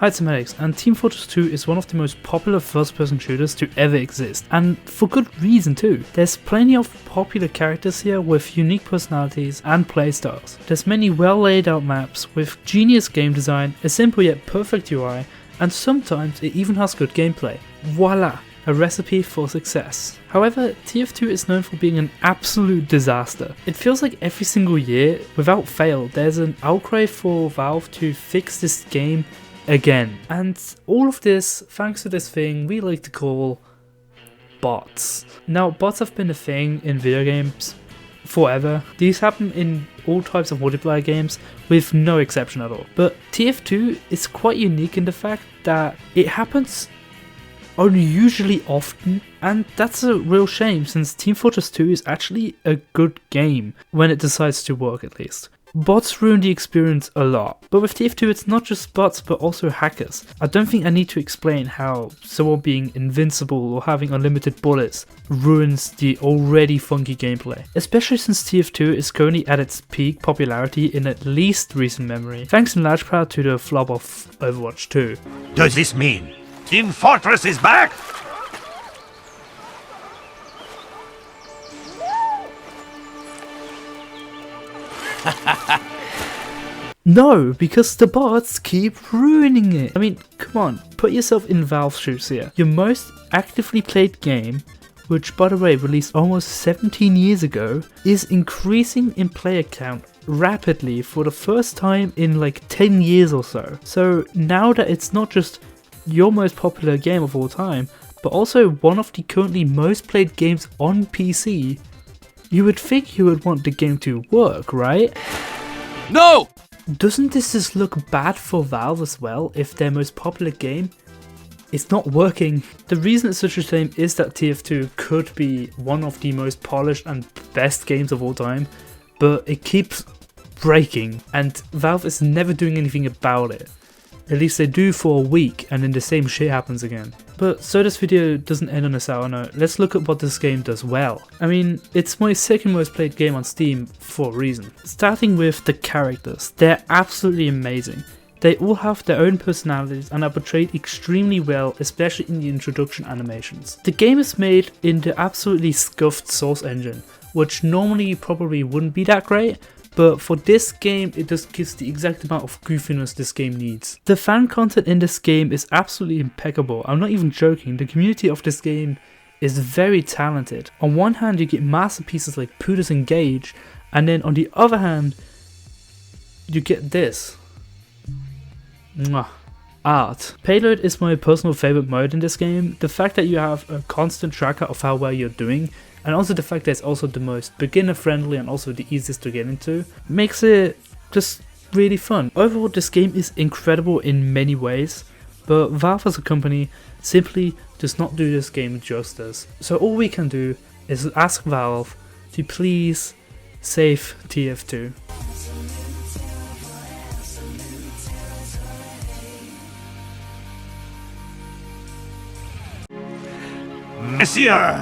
Hi, it's MMatickz, and Team Fortress 2 is one of the most popular first-person shooters to ever exist, and for good reason too. There's plenty of popular characters here with unique personalities and playstyles. There's many well laid out maps with genius game design, a simple yet perfect UI, and sometimes it even has good gameplay. Voila! A recipe for success. However, TF2 is known for being an absolute disaster. It feels like every single year, without fail, there's an outcry for Valve to fix this game again. And all of this thanks to this thing we like to call bots. Now, bots have been a thing in video games forever. These happen in all types of multiplayer games with no exception at all. But TF2 is quite unique in the fact that it happens unusually often, and that's a real shame since Team Fortress 2 is actually a good game when it decides to work at least. Bots ruin the experience a lot, but with TF2 it's not just bots but also hackers. I don't think I need to explain how someone being invincible or having unlimited bullets ruins the already funky gameplay, especially since TF2 is currently at its peak popularity in at least recent memory, thanks in large part to the flop of Overwatch 2. Does this mean Team Fortress is back? No, because the bots keep ruining it. I mean, come on, put yourself in Valve's shoes here. Your most actively played game, which by the way released almost 17 years ago, is increasing in player count rapidly for the first time in like 10 years or so. So now that it's not just your most popular game of all time, but also one of the currently most played games on PC, you would think you would want the game to work, right? No! Doesn't this just look bad for Valve as well if their most popular game is not working? The reason it's such a shame is that TF2 could be one of the most polished and best games of all time, but it keeps breaking and Valve is never doing anything about it. At least they do for a week and then the same shit happens again. But so this video doesn't end on a sour note, let's look at what this game does well. I mean, it's my second most played game on Steam for a reason. Starting with the characters, they're absolutely amazing. They all have their own personalities and are portrayed extremely well, especially in the introduction animations. The game is made in the absolutely scuffed Source engine, which normally probably wouldn't be that great, but for this game it just gives the exact amount of goofiness this game needs. The fan content in this game is absolutely impeccable. I'm not even joking, the community of this game is very talented. On one hand you get masterpieces like Pootis Engage, and then on the other hand you get this. Mwah. Art. Payload is my personal favorite mode in this game. The fact that you have a constant tracker of how well you're doing, and also the fact that it's also the most beginner friendly and also the easiest to get into, makes it just really fun. Overall, this game is incredible in many ways, but Valve as a company simply does not do this game justice. So all we can do is ask Valve to please save TF2. Monsieur!